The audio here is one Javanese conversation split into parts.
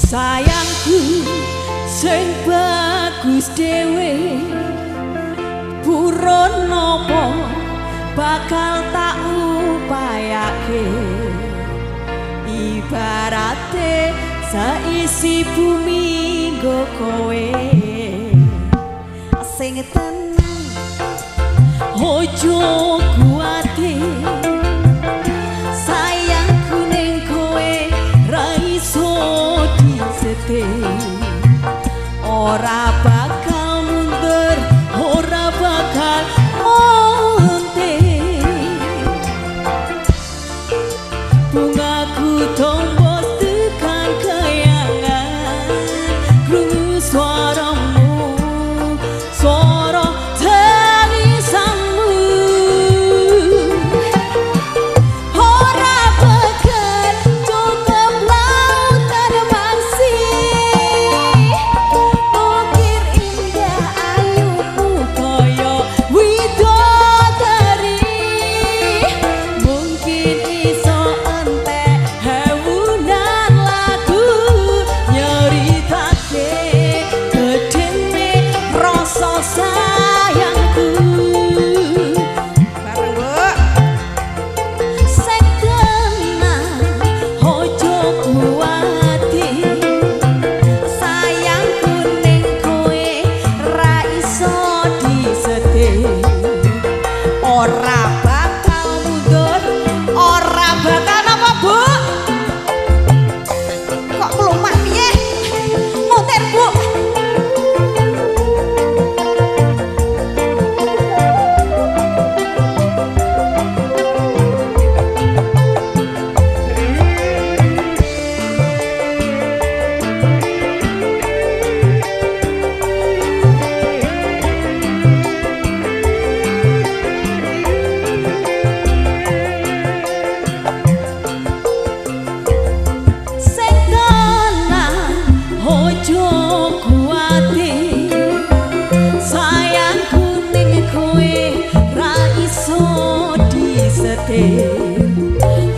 sayangku sing bagus dhewe buron nopo bakal tak upayake ibarate saisi bumi nggo kowe sing tenang ojo kuwate sayangku ning kowe ra iso ora bakal mundur ora bakal onte bungaku tombos tekan kayangan krungu suaramu suara tangisanmu ora bakal cukup lautan masih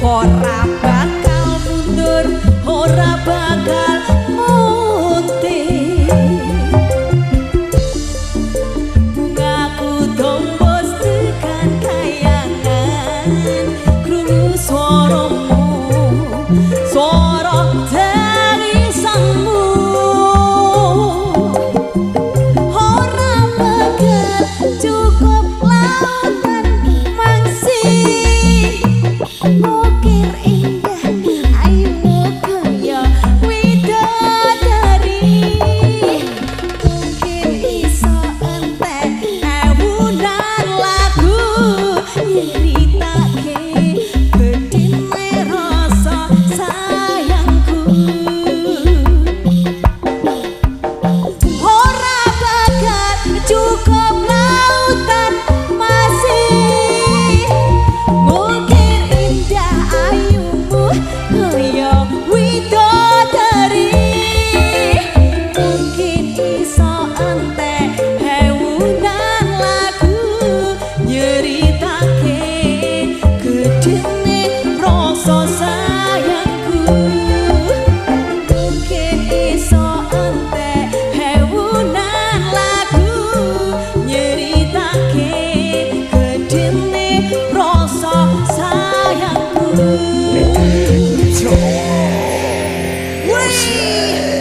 ora bakal mundur ora bakal munte bungaku tombos tekan kayangan krungu suaramu suara tangisanmu ora bakal cukup lautan mangsih ukir indah ayumu kaya widadari mungkin iso entek ewunan lagu nyeritake gedine rasa sayangku ora bakal cukup lautan masih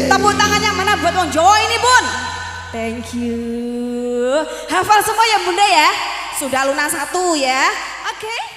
tepuk tangannya mana buat Wong Jawa ini Bun. Thank you. Hafal semua ya Bunda ya. Sudah lunas 1 ya. Oke.